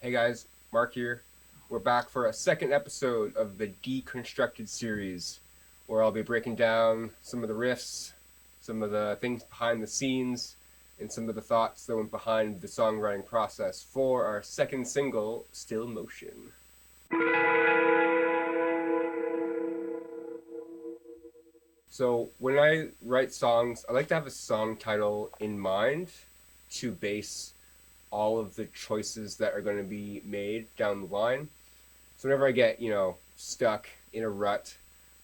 Hey guys, Mark here. We're back for a second episode of the Deconstructed series, where I'll be breaking down some of the riffs, some of the things behind the scenes, and some of the thoughts that went behind the songwriting process for our second single, Still Motion. So when I write songs, I like to have a song title in mind to base all of the choices that are going to be made down the line. So whenever I get, stuck in a rut,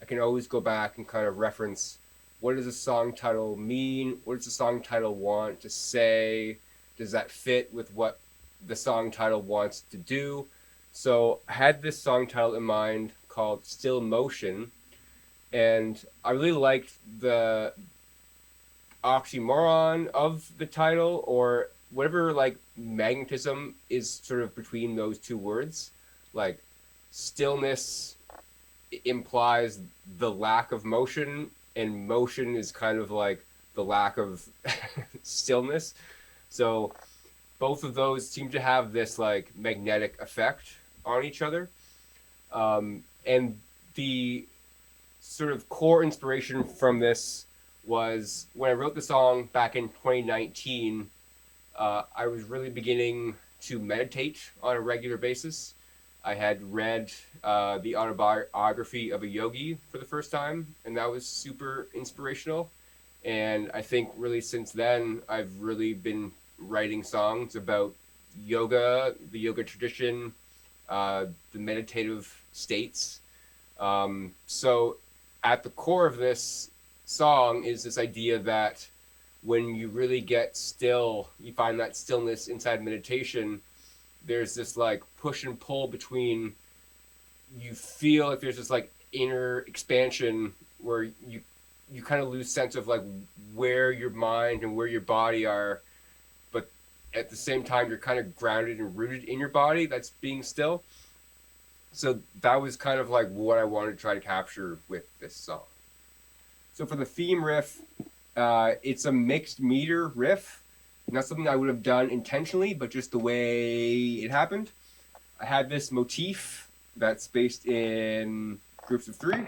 I can always go back and kind of reference, what does a song title mean? What does the song title want to say? Does that fit with what the song title wants to do? So I had this song title in mind called Still Motion, and I really liked the oxymoron of the title, or whatever magnetism is sort of between those two words. Like stillness implies the lack of motion, and motion is kind of like the lack of stillness. So both of those seem to have this like magnetic effect on each other. And the sort of core inspiration from this was when I wrote the song back in 2019. I was really beginning to meditate on a regular basis. I had read the autobiography of a yogi for the first time, and that was super inspirational. And I think really since then, I've really been writing songs about yoga, the yoga tradition, the meditative states. So at the core of this song is this idea that when you really get still, you find that stillness inside meditation. There's this like push and pull between, you feel like there's this like inner expansion where you kind of lose sense of like where your mind and where your body are, but at the same time you're kind of grounded and rooted in your body that's being still. So that was kind of like what I wanted to try to capture with this song. So for the theme riff, it's a mixed meter riff. Not something I would have done intentionally, but just the way it happened. I had this motif that's based in groups of three.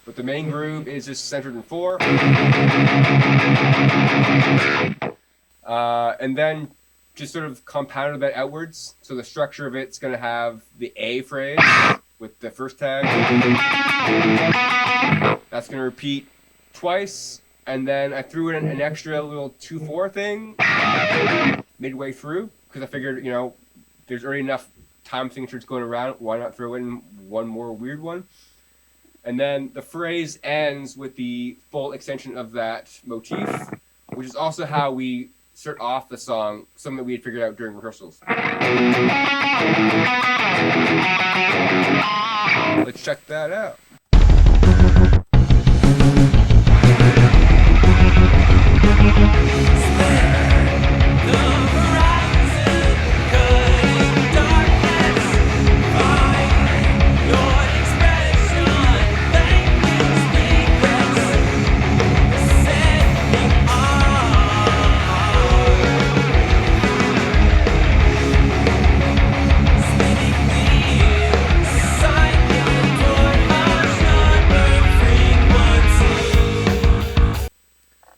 But the main groove is just centered in four. And then just sort of compounded that outwards. So the structure of it's going to have the A phrase with the first tag. That's going to repeat twice, and then I threw in an extra little 2/4 thing midway through, because I figured, there's already enough time signatures going around, why not throw in one more weird one? And then the phrase ends with the full extension of that motif, which is also how we start off the song, something that we had figured out during rehearsals. Let's check that out.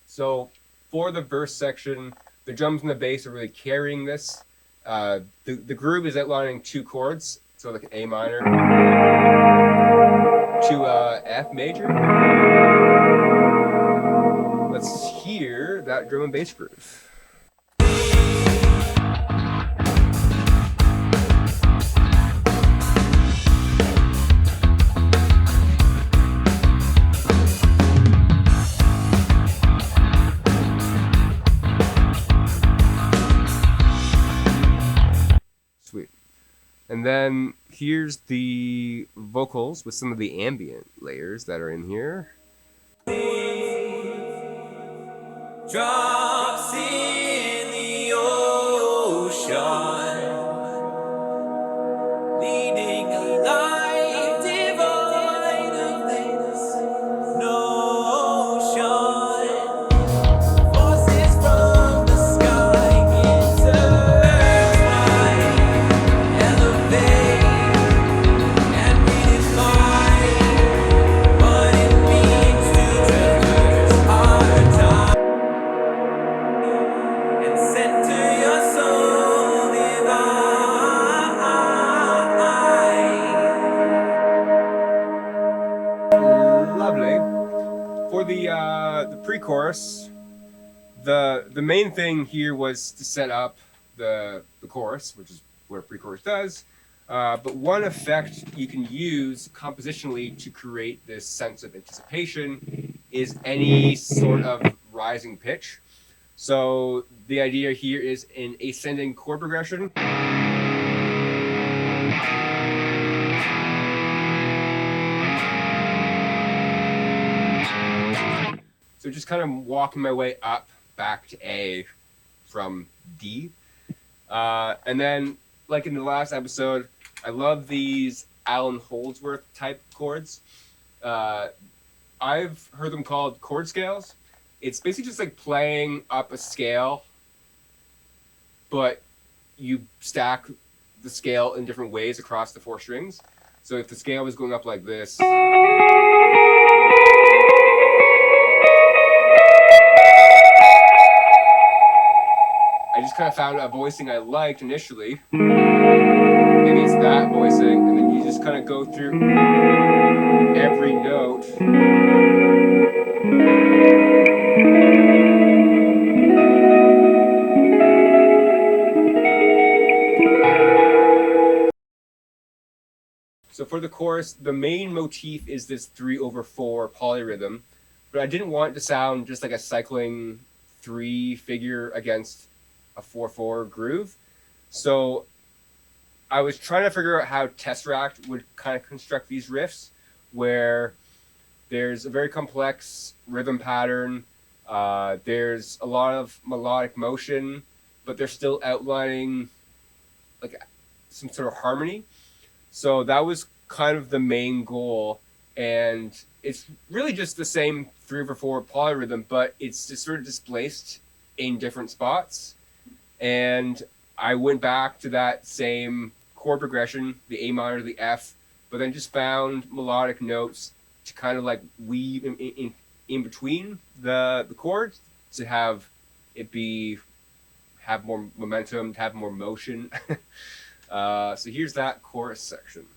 So for the verse section, the drums and the bass are really carrying this. The groove is outlining two chords, so like an A minor to F major. Let's hear that drum and bass groove. And then here's the vocals with some of the ambient layers that are in here. Drops in the ocean, leading a life divine of this notion. Forces from the sky. the main thing here was to set up the chorus, which is what a pre-chorus does. But one effect you can use compositionally to create this sense of anticipation is any sort of rising pitch. So the idea here is an ascending chord progression. So just kind of walking my way up back to A from D. And then, like in the last episode, I love these Alan Holdsworth type chords. I've heard them called chord scales. It's basically just like playing up a scale, but you stack the scale in different ways across the 4 strings. So if the scale was going up like this, I just kind of found a voicing I liked initially. Maybe it's that voicing, and then you just kind of go through every note. So for the chorus, the main motif is this 3/4 polyrhythm, but I didn't want it to sound just like a cycling 3 figure against a 4/4 groove. So I was trying to figure out how Tesseract would kind of construct these riffs, where there's a very complex rhythm pattern, there's a lot of melodic motion, but they're still outlining like some sort of harmony. So that was kind of the main goal, and it's really just the same 3/4 polyrhythm, but it's just sort of displaced in different spots. And I went back to that same chord progression, the A minor, the F, but then just found melodic notes to kind of like weave in between the chords to have it have more momentum, to have more motion. So here's that chorus section.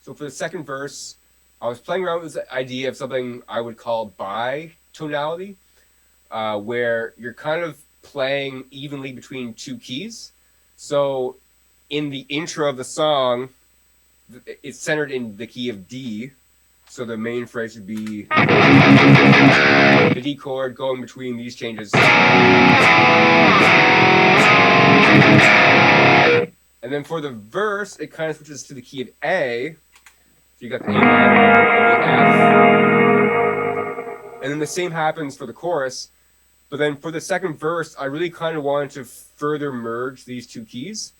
So for the second verse, I was playing around with this idea of something I would call bitonality, where you're kind of playing evenly between 2 keys. So in the intro of the song, it's centered in the key of D. So the main phrase would be the D chord going between these changes. And then for the verse, it kind of switches to the key of A. So you got the A minor and the F. And then the same happens for the chorus. But then for the second verse, I really kind of wanted to further merge these 2 keys.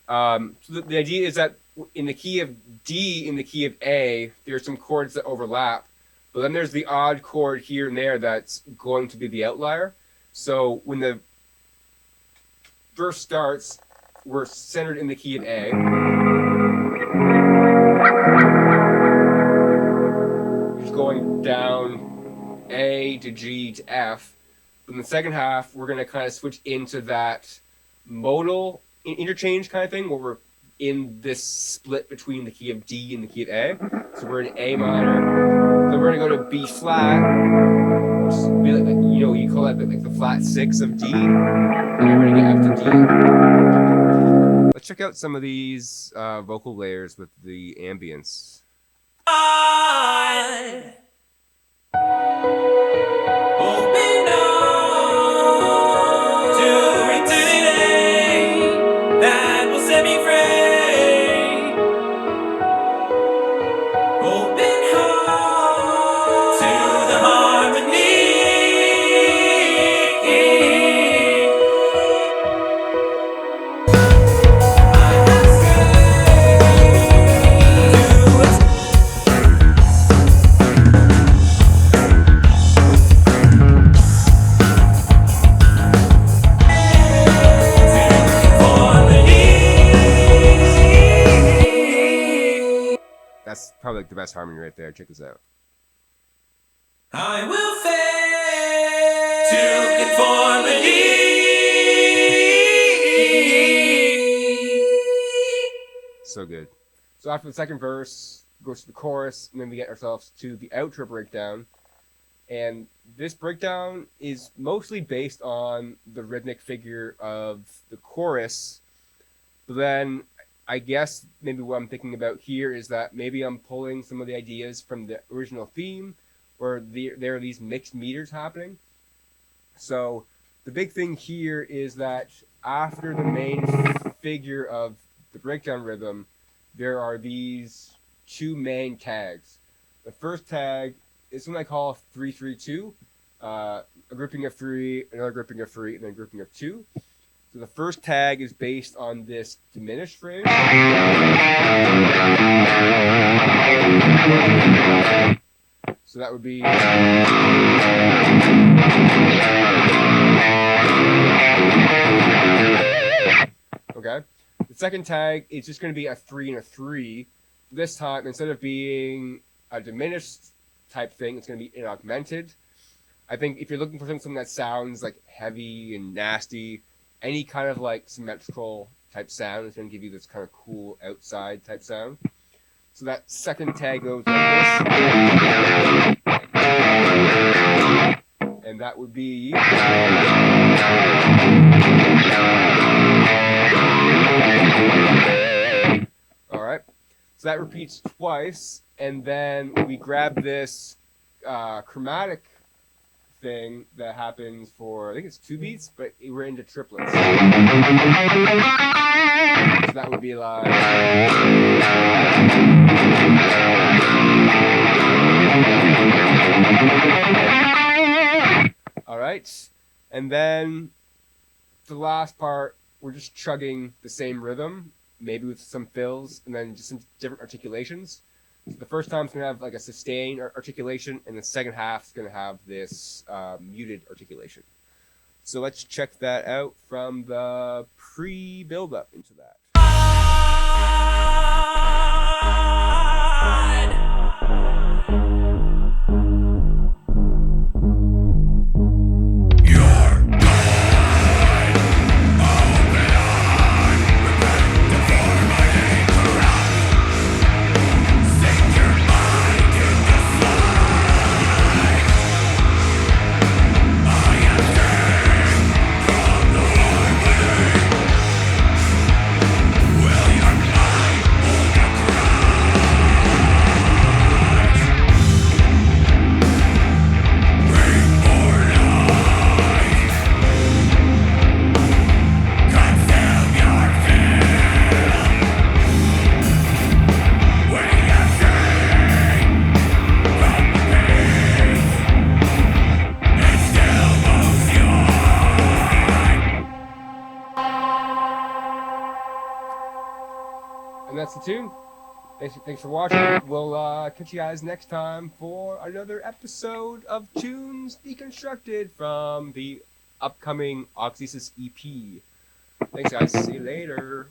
So the idea is that in the key of D, in the key of A, there's some chords that overlap. But then there's the odd chord here and there that's going to be the outlier. So when the verse starts, we're centered in the key of A. Just going down A to G to F. But in the second half, we're going to kind of switch into that modal interchange kind of thing, where we're in this split between the key of D and the key of A. So we're in A minor. Then we're going to go to B flat. Which is really, you call that like the flat 6 of D. And then we're going to get F to D. Let's check out some of these vocal layers with the ambience. Open heart to the harmony. I have strayed. That's probably like the best harmony right there. Check this out. I will fade to conformity. So good. So after the second verse, goes to the chorus, and then we get ourselves to the outro breakdown. And this breakdown is mostly based on the rhythmic figure of the chorus. But then I guess maybe what I'm thinking about here is that maybe I'm pulling some of the ideas from the original theme, where there are these mixed meters happening. So the big thing here is that after the main figure of the breakdown rhythm, there are these two main tags. The first tag is something I call 3-3-2, a grouping of 3, another grouping of 3, and then a grouping of 2. So the first tag is based on this diminished phrase. So that would be... Okay. The second tag is just going to be a 3 and a 3. This time, instead of being a diminished type thing, it's going to be an augmented. I think if you're looking for something that sounds like heavy and nasty, any kind of like symmetrical type sound is going to give you this kind of cool outside type sound. So that second tag goes like this. And that would be... Alright. So that repeats twice, and then we grab this chromatic thing that happens for, I think it's 2 beats, but we're into triplets. So that would be like... Alright, and then the last part, we're just chugging the same rhythm, maybe with some fills, and then just some different articulations. So the first time it's going to have like a sustained articulation, and the second half is going to have this muted articulation. So let's check that out from the pre-build-up into that. And that's the tune. Thanks for watching. We'll catch you guys next time for another episode of Tunes Deconstructed from the upcoming Auxesis EP. Thanks, guys. See you later.